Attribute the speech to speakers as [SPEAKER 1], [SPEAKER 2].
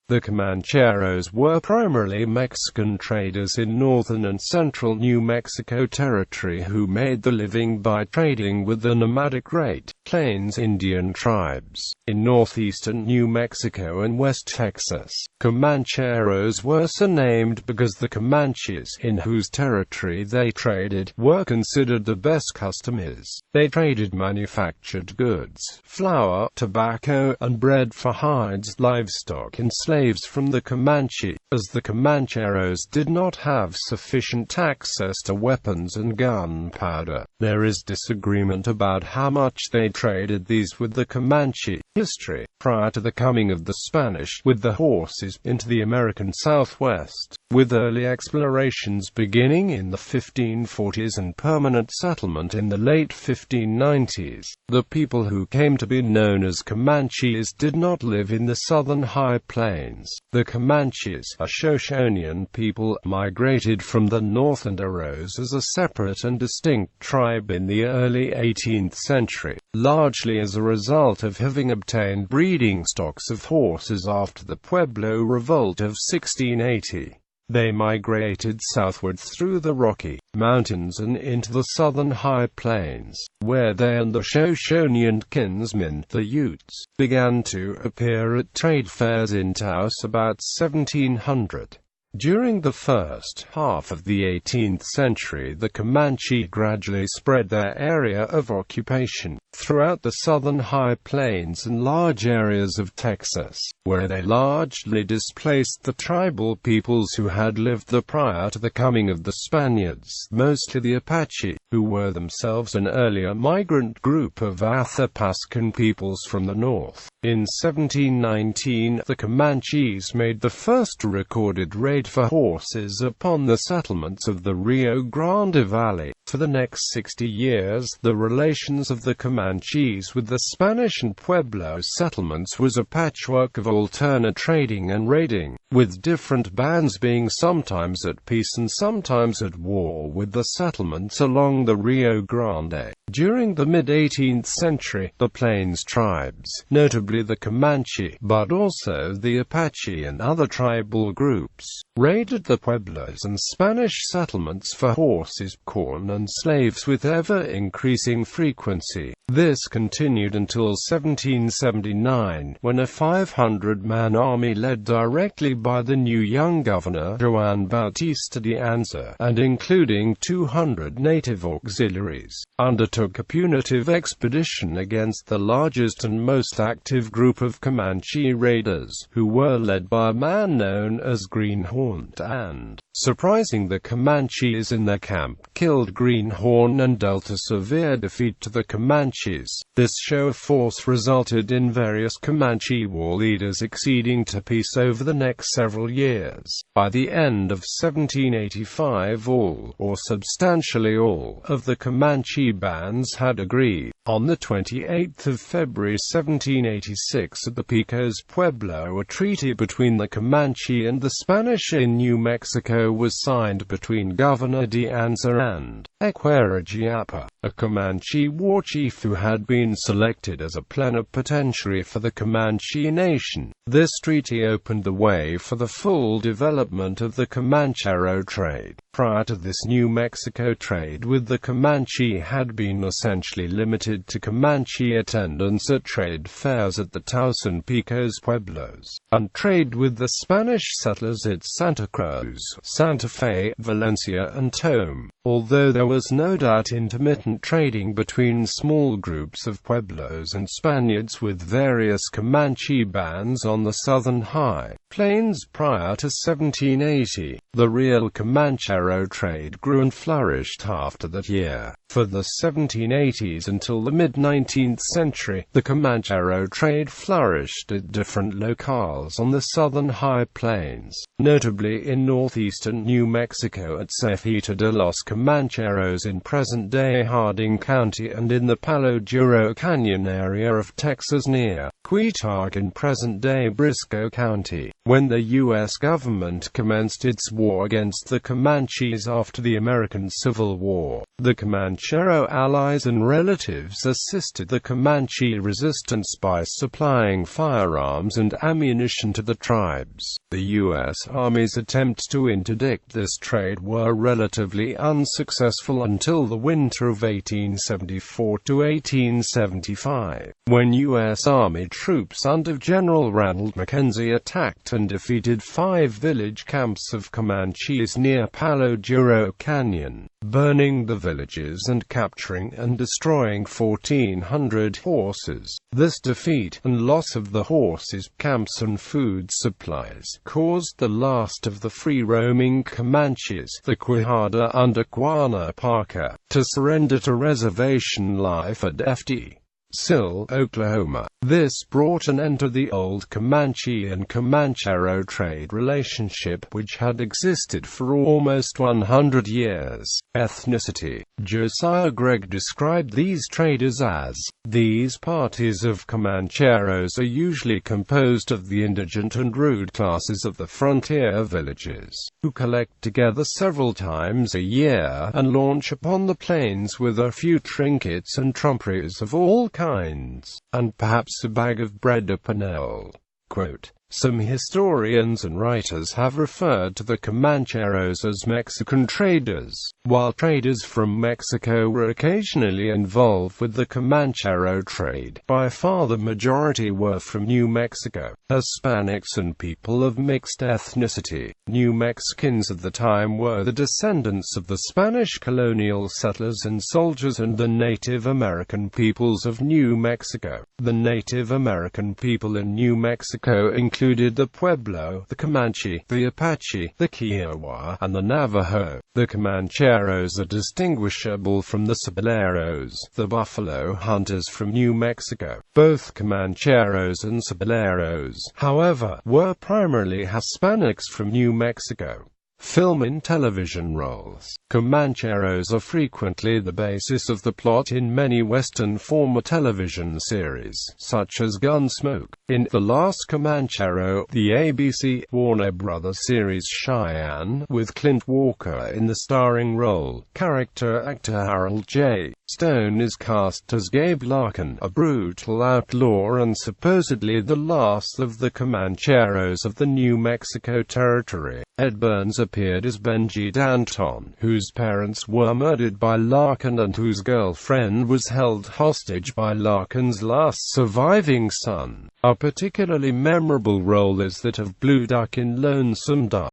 [SPEAKER 1] The Comancheros were primarily Mexican traders in northern and central New Mexico Territory who made the living by trading with the nomadic Great Plains Indian tribes in northeastern New Mexico and West Texas. Comancheros were so named because the Comanches, in whose territory they traded, were considered the best customers. They traded manufactured goods, flour, tobacco, and bread for hides, livestock, and slaves from the Comanche. As the Comancheros did not have sufficient access to weapons and gunpowder, there is disagreement about how much they traded these with the Comanche. History. Prior to the coming of the Spanish with the horses into the American Southwest, with early explorations beginning in the 1540s and permanent settlement in the late 1590s, the people who came to be known as Comanches did not live in the southern high plains. The Comanches, a Shoshonean people, migrated from the north and arose as a separate and distinct tribe in the early 18th century, largely as a result of having obtained breeding stocks of horses after the Pueblo Revolt of 1680. They migrated southward through the Rocky Mountains and into the southern high plains, where they and the Shoshonean kinsmen, the Utes, began to appear at trade fairs in Taos about 1700. During the first half of the 18th century, the Comanche gradually spread their area of occupation throughout the southern high plains and large areas of Texas, where they largely displaced the tribal peoples who had lived there prior to the coming of the Spaniards, mostly the Apache, who were themselves an earlier migrant group of Athapascan peoples from the north. In 1719, the Comanches made the first recorded raid for horses upon the settlements of the Rio Grande Valley. For the next 60 years, the relations of the Comanches with the Spanish and Pueblo settlements was a patchwork of alternate trading and raiding, with different bands being sometimes at peace and sometimes at war with the settlements along the Rio Grande. During the mid-18th century, the Plains tribes, notably the Comanche, but also the Apache and other tribal groups, raided the Pueblos and Spanish settlements for horses, corn, and slaves with ever-increasing frequency. This continued until 1779, when a 500-man army led directly by the new young governor, Juan Bautista de Anza, and including 200 native auxiliaries, undertook a punitive expedition against the largest and most active group of Comanche raiders, who were led by a man known as Greenhorn, and, surprising the Comanches in their camp, killed Greenhorn and dealt a severe defeat to the Comanches. This show of force resulted in various Comanche war leaders acceding to peace over the next several years. By the end of 1785, all, or substantially all, of the Comanche bands had agreed. On the 28th of February 1786 at the Pecos Pueblo, a treaty between the Comanche and the Spanish in New Mexico was signed between Governor de Anza and Equerigiapa, a Comanche war chief who had been selected as a plenipotentiary for the Comanche nation. This treaty opened the way for the full development of the Comanchero trade. Prior to this, New Mexico trade with the Comanche had been essentially limited to Comanche attendance at trade fairs at the Taos and Pecos Pueblos, and trade with the Spanish settlers at Santa Cruz, Santa Fe, Valencia, and Tome. Although there was no doubt intermittent trading between small groups of Pueblos and Spaniards with various Comanche bands on the southern high plains prior to 1780, the real Comanchero trade grew and flourished after that year. For the 1780s until the mid-19th century, the Comanchero trade flourished at different locales on the southern high plains, notably in northeastern New Mexico at Cerrito de los Comancheros in present-day Harding County and in the Palo Duro Canyon area of Texas near Quitac in present-day Briscoe County. When the U.S. government commenced its war against the Comanches after the American Civil War, the Comanchero allies and relatives assisted the Comanche resistance by supplying firearms and ammunition to the tribes. The U.S. Army's attempts to interdict this trade were relatively unsuccessful until the winter of 1874 to 1875, when U.S. Army troops under General Randall Mackenzie attacked and defeated 5 village camps of Comanches near Palo Duro Canyon, burning the villages and capturing and destroying 1,400 horses. This defeat, and loss of the horses, camps and food supplies, caused the last of the free-roaming Comanches, the Quijada under Quanah Parker, to surrender to reservation life at Ft. Sill, Oklahoma. This brought an end to the old Comanche and Comanchero trade relationship which had existed for almost 100 years. Ethnicity. Josiah Gregg described these traders as, "These parties of Comancheros are usually composed of the indigent and rude classes of the frontier villages, who collect together several times a year, and launch upon the plains with a few trinkets and trumperies of all kinds, and perhaps a bag of bread or panel." Quote, "Some historians and writers have referred to the Comancheros as Mexican traders, while traders from Mexico were occasionally involved with the Comanchero trade. By far the majority were from New Mexico. Hispanics and people of mixed ethnicity. New Mexicans at the time were the descendants of the Spanish colonial settlers and soldiers and the Native American peoples of New Mexico. The Native American people in New Mexico included the Pueblo, the Comanche, the Apache, the Kiowa, and the Navajo. The Comancheros are distinguishable from the Cebolleros, the buffalo hunters from New Mexico. Both Comancheros and Cebolleros, however, were primarily Hispanics from New Mexico. Film and television roles. Comancheros are frequently the basis of the plot in many Western former television series, such as Gunsmoke. In The Last Comanchero, the ABC Warner Brothers series Cheyenne, with Clint Walker in the starring role, character actor Harold J. Stone is cast as Gabe Larkin, a brutal outlaw and supposedly the last of the Comancheros of the New Mexico Territory. Ed Burns appeared as Benji Danton, whose parents were murdered by Larkin and whose girlfriend was held hostage by Larkin's last surviving son. A particularly memorable role is that of Blue Duck in Lonesome Duck.